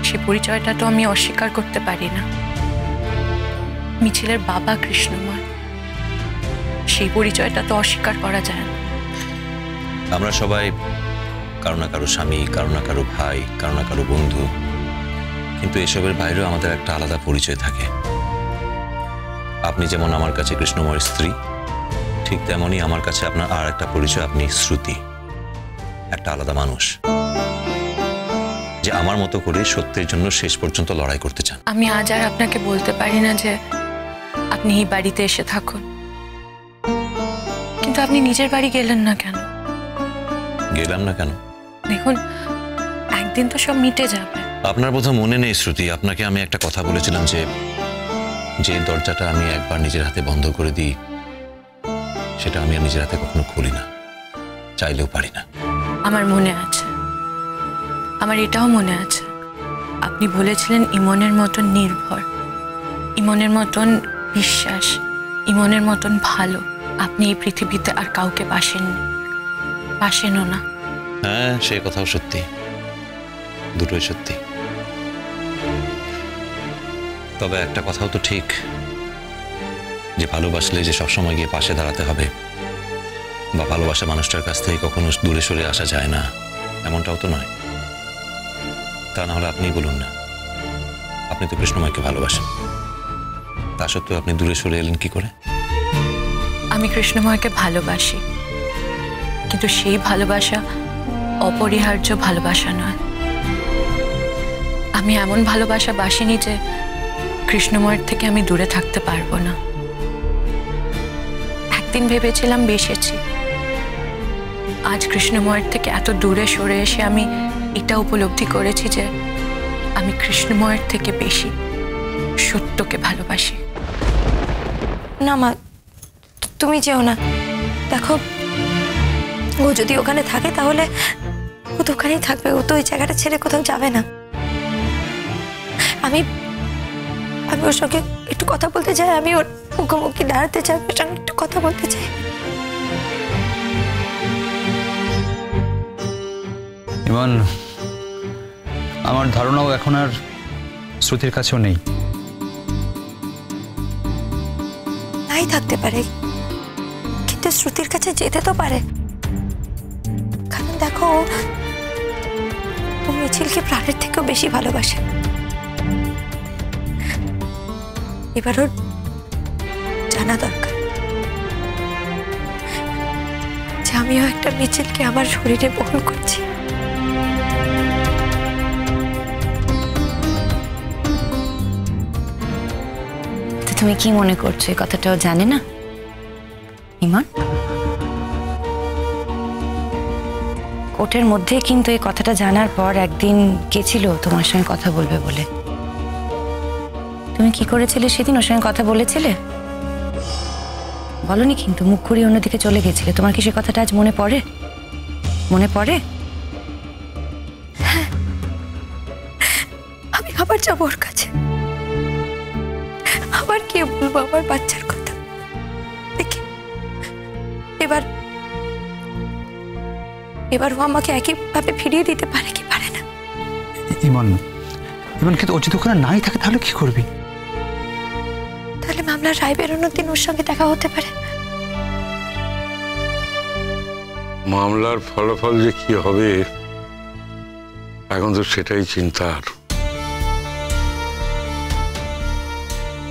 সে পরিচয়টা তো আমি অস্বীকার করতে পারি না। মিছিলের বাবা কৃষ্ণময়, সেই পরিচয়টা তো অস্বীকার করা যায় না। আমরা সবাই কারো না কারো স্বামী, কারো না কারো ভাই, কারো না কারো বন্ধু, কিন্তু এসবের বাইরেও আমাদের একটা আলাদা পরিচয় থাকে। আপনি যেমন আমার কাছে কৃষ্ণময়ের স্ত্রী, ঠিক তেমনই আমার কাছে আপনার আর একটা পরিচয়, আপনি শ্রুতি, একটা আলাদা মানুষ যে আমার মতো করে সত্যের জন্য শেষ পর্যন্ত লড়াই করতে চান। আমি আজ আর আপনাকে বলতে পারি না যে আপনি এই বাড়িতে এসে থাকুন, কিন্তু আপনি নিজের বাড়ি গেলেন না কেন? গেলাম না কেন? দেখুন, একদিন তো সব মিটে যাবে। আপনার বোধহয় মনে নেই শ্রুতি, আপনাকে আমি একটা কথা বলেছিলাম যে যে দরজাটা আমি একবার নিজের হাতে বন্ধ করে দিই, সেটা আমি আর নিজের হাতে কখনো খুলি না, চাইলেও পারি না। আমার মনে আছে, আমার এটাও মনে আছে, আপনি বলেছিলেন ইমনের মতন নির্ভর, ইমনের মতন বিশ্বাস, ইমনের মতন ভালো আপনি এই পৃথিবীতে আর কাউকে পাশেনও না। হ্যাঁ, সে কথাও সত্যি, দুটোই সত্যি। তবে একটা কথাও তো ঠিক, যে ভালোবাসলে যে সবসময় গিয়ে পাশে দাঁড়াতে হবে, বা ভালোবাসা মানুষটার কাছ থেকে কখনো দূরে সরে আসা যায় না, এমনটাও তো নয়। তা না হলে আপনিই বলুন না, আপনি তো কৃষ্ণময়কে ভালোবাসেন, তা সত্ত্বেও আপনি দূরে সরে এলেন কি করে? আমি কৃষ্ণময়কে ভালোবাসি, কিন্তু সেই ভালোবাসা অপরিহার্য ভালোবাসা নয়। আমি এমন ভালোবাসা বাসিনি যে কৃষ্ণময়ের থেকে আমি দূরে থাকতে পারবো না। একদিন ভেবেছিলাম বেসেছি, আজ কৃষ্ণময়ের থেকে এত দূরে সরে এসে আমি এটা উপলব্ধি করেছি যে আমি কৃষ্ণময়ের থেকে বেশি সত্যকে ভালোবাসি। না মা, তুমি যেও না। দেখো, ও যদি ওখানে থাকে তাহলে ও তো ওখানেই থাকবে, ও তো ওই জায়গাটা ছেড়ে কোথাও যাবে না। আমি ওর সঙ্গে একটু কথা বলতে চাই, আমি ওর মুখোমুখি দাঁড়াতে চাই, ওর সঙ্গে একটু কথা বলতে চাই। ইমন, আমার ধারণাও এখন আর শ্রুতির কাছেও নেই। নাই থাকতে পারে, কিন্তু শ্রুতির কাছে যেতে তো পারে। কারণ দেখো, ও মিছিলকে প্রাণের থেকেও বেশি ভালোবাসে। এবার ওর জানা দরকার যে আমিও একটা মিছিলকে আমার শরীরে বহন করছি। তুমি কি মনে করছো এই কথাটাও জানে না ইমন? কোর্টের মধ্যে কিন্তু এই কথাটা জানার পর একদিন গেছিল তোমার সঙ্গে কথা বলবে বলে। তুমি কি করেছিলে সেদিন? ওর সঙ্গে কথা বলেছিলে? বলনি কিন্তু, মুখ ঘুরিয়ে অন্যদিকে চলে গেছিলে। তোমার কি সে কথাটা আজ মনে পড়ে? মনে পড়ে? আমি আবার যাবো ওর কাছে, আবার কি বলবো আমার বাচ্চার কথা। দেখি এবার ও আমাকে একইভাবে ফিরিয়ে দিতে পারে কি পারে না। ইমন, কিন্তু ও যদি ওখানে নাই থাকে তাহলে কি করবি? তাহলে মামলার রায় বেরোনোর দিন ওর সঙ্গে দেখা হতে পারে। মামলার ফলাফল যে কি হবে এখন তো সেটাই চিন্তার।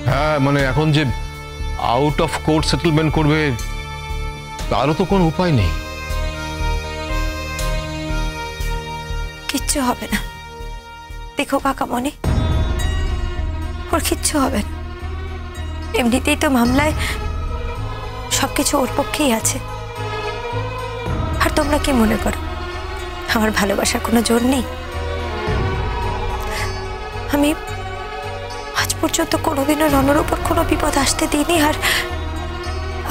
হ্যাঁ, মানে এখন যে আউট অফ কোর্ট সেটেলমেন্ট করবে তারও তো কোনো উপায় নেই। কিচ্ছু হবে না। দেখো কাকামণি, ওর কিচ্ছু হবে না। এমনিতেই তো মামলায় সবকিছু ওর পক্ষেই আছে। আর তোমরা কি মনে করো আমার ভালোবাসার কোনো জোর নেই? আমি আজ পর্যন্ত কোনোদিনও রণর উপর কোনো বিপদ আসতে দিইনি, আর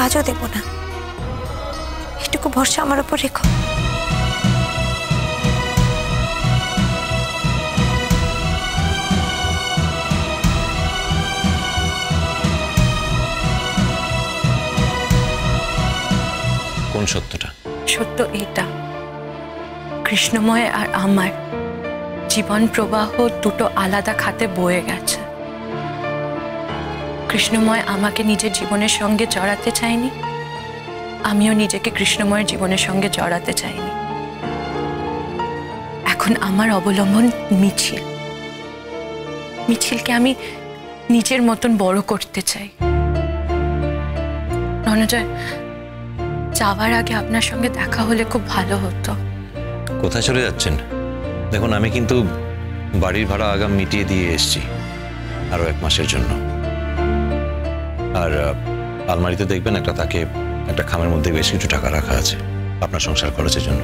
আজও দেব না। এটুকু ভরসা আমার উপর রেখো। কোন সত্যটা? সত্য এটা, কৃষ্ণময় আর আমার জীবন প্রবাহ দুটো আলাদা খাতে বয়ে গেছে। কৃষ্ণময় আমাকে নিজের জীবনের সঙ্গে জড়াতে চায়নি, আমিও নিজেকে কৃষ্ণময়ের জীবনের সঙ্গে জড়াতে চাইনি। এখন আমার অবলম্বন মিছিল। মিছিলকে আমি নিজের মতন বড় করতে চাই। রণজয়, যাওয়ার আগে আপনার সঙ্গে দেখা হলে খুব ভালো হতো। কোথায় চলে যাচ্ছেন? দেখুন, আমি কিন্তু বাড়ির ভাড়া আগাম মিটিয়ে দিয়ে এসেছি আরো 1 মাসের জন্য। আর আলমারিতে দেখবেন একটা তাকে একটা খামের মধ্যে বেশ কিছু টাকা রাখা আছে আপনার সংসার খরচের জন্য।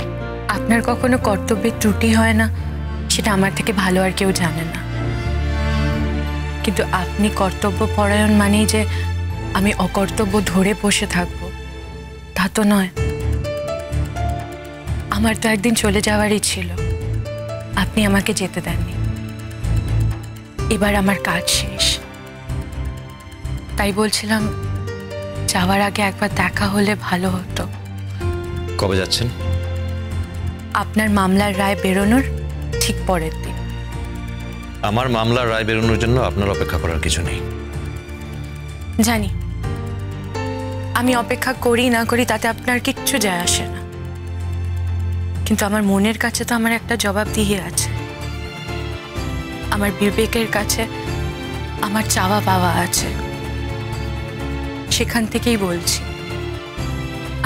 আপনার কখনো কর্তব্যের ত্রুটি হয় না, সেটা আমার থেকে ভালো আর কেউ জানে না। কিন্তু আপনি কর্তব্য পরায়ণ মানেই যে আমি অকর্তব্য ধরে বসে থাকবো তা তো নয়। আমার তো একদিন চলে যাওয়ারই ছিল, আপনি আমাকে যেতে দেননি। এবার আমার কাজ শেষ, তাই বলছিলাম যাওয়ার আগে একবার দেখা হলে ভালো হতো। কবে যাচ্ছেন? আপনার মামলার রায় বেরোনোর ঠিক পরের দিন। আমার মামলার রায় বেরোনোর জন্য আপনার অপেক্ষা করার কিছু নেই। জানি, আমি অপেক্ষা করি না করি তাতে আপনার কিচ্ছু যায় আসে না, কিন্তু আমার মনের কাছে তো আমার একটা জবাবদিহি আছে। আমার বিবেকের কাছে আমার চাওয়া পাওয়া আছে। সেখান থেকেই বলছি,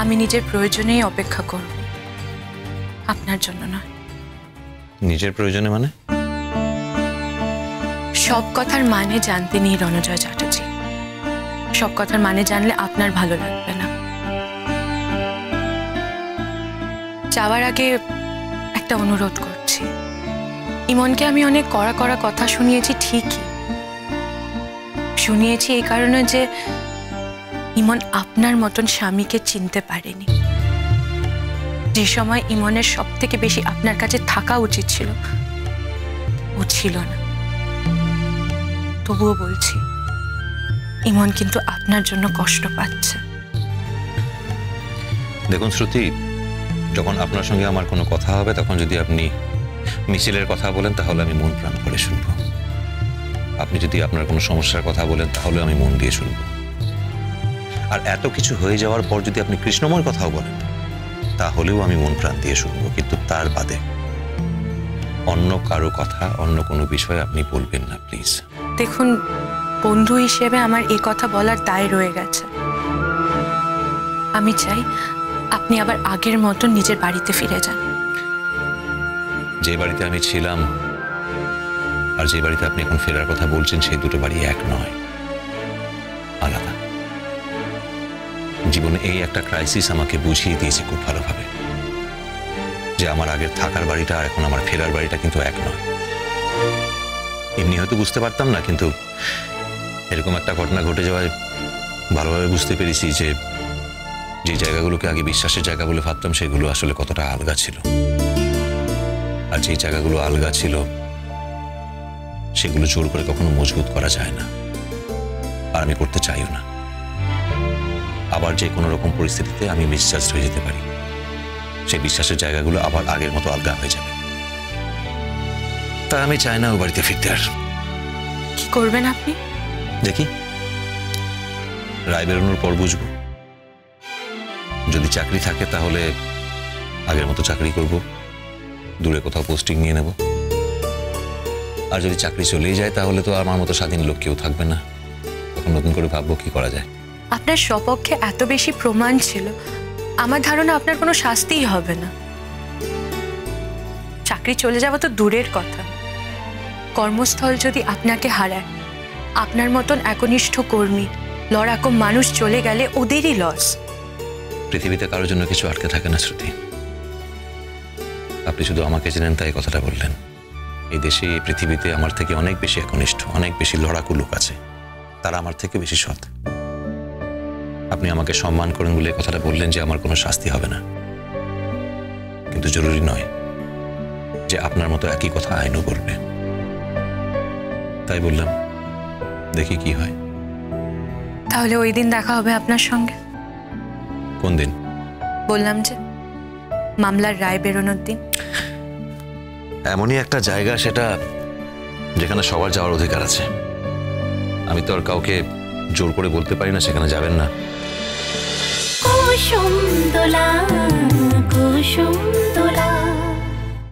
আমি নিজের প্রয়োজনেই অপেক্ষা করব, আপনার জন্য নয়। নিজের প্রয়োজনে মানে? সব কথার মানে জানতে নেই রণজয় চ্যাটার্জি। সব কথার মানে জানলে আপনার ভালো লাগবে না। যাওয়ার আগে একটা অনুরোধ করছি। ইমনকে আমি অনেক কড়া কড়া কথা শুনিয়েছি, ঠিকই শুনিয়েছি এই কারণে যে ইমন আপনার মতন স্বামীকে চিনতে পারেনি। যে সময় ইমনের সব থেকে বেশি আপনার কাছে থাকা উচিত ছিল, ও ছিল না। তবুও বলছি, ইমন কিন্তু আপনার জন্য কষ্ট পাচ্ছে। দেখুন শ্রুতি, যখন আপনার সঙ্গে আমার কোনো কথা হবে তখন যদি আপনি মিছিলের কথা বলেন তাহলে আমি মন প্রাণ করে শুনব। আপনি যদি আপনার কোনো সমস্যার কথা বলেন তাহলে আমি মন দিয়ে শুনব। আর এত কিছু হয়ে যাওয়ার পর যদি আপনি কৃষ্ণময়ের কথাও বলেন তাহলেও আমি মন প্রাণ দিয়ে শুনব। কিন্তু তার বাদে অন্য কারো কথা, অন্য কোনো বিষয় আপনি বলবেন না প্লিজ। দেখুন, বন্ধু হিসেবে আমার এই কথা বলার দায় রয়ে গেছে। আমি চাই আপনি আবার আগের মতো নিজের বাড়িতে ফিরে যান। যে বাড়িতে আমি ছিলাম আর যে বাড়িতে আপনি এখন ফেরার কথা বলছেন, সেই দুটো বাড়ি এক নয়, আলাদা। জীবনে এই একটা ক্রাইসিস আমাকে বুঝিয়ে দিয়েছে খুব ভালোভাবে যে আমার আগের থাকার বাড়িটা আর এখন আমার ফেরার বাড়িটা কিন্তু এক নয়। এমনি হয়তো বুঝতে পারতাম না, কিন্তু এরকম একটা ঘটনা ঘটে যাওয়ায় ভালোভাবে বুঝতে পেরেছি যে যে জায়গাগুলোকে আগে বিশ্বাসের জায়গা বলে ভাবতাম সেগুলো আসলে কতটা আলগা ছিল। আর যে জায়গাগুলো আলগা ছিল সেগুলো জোর করে কখনো মজবুত করা যায় না, আর আমি করতে চাইও না। আবার যে কোনো রকম পরিস্থিতিতে আমি বিশ্বাস হয়ে যেতে পারি, সেই বিশ্বাসের জায়গাগুলো আবার আগের মতো আলগা হয়ে যাবে। তাই আমি চাই না ও বাড়িতে ফিরতে। আর কি করবেন আপনি? দেখি, রায় বেরোনোর পর বুঝবো। যদি চাকরি থাকে তাহলে আগের মতো চাকরি করব, দূরে কোথাও পোস্টিং নিয়ে নেব। আর যদি চাকরি চলেই যায় তাহলে তো আমার মতো স্বাধীন লোক কেউ থাকবে না। তখন নতুন করে ভাববো কি করা যায়। আপনার সপক্ষে এত বেশি প্রমাণ ছিল, আমার ধারণা আপনার কোনো শাস্তিই হবে না। চাকরি চলে যাওয়া তো দূরের কথা, কর্মস্থল যদি আপনাকে হারায়, আপনার মতন একনিষ্ঠ কর্মী, লড়াকম মানুষ চলে গেলে ওদেরই লস। পৃথিবীতে কারোর জন্য কিছু আটকে থাকে না শ্রুতি। আপনি শুধু আমাকে চেনেন তাই কথাটা বললেন। এই দেশে, এই পৃথিবীতে আমার থেকে অনেক বেশি একনিষ্ঠ, অনেক বেশি লড়াকু লোক আছে, তারা আমার থেকে বেশি সৎ। আপনি আমাকে সম্মান করেন বলে কথাটা বললেন যে আমার কোনো শাস্তি হবে না, কিন্তু জরুরি নয় যে আপনার মতো একই কথা আইনও বলবে। তাই বললাম, দেখি কি হয়। তাহলে ওই দিন দেখা হবে আপনার সঙ্গে? কোন দিন? বললাম যে মামলার রায় বেরোনোর দিন। এমনই একটা জায়গা সেটা, যেখানে সবার যাওয়ার অধিকার আছে। আমি তো আর কাউকে জোর করে বলতে পারি না সেখানে যাবেন না। কুসুম দোলা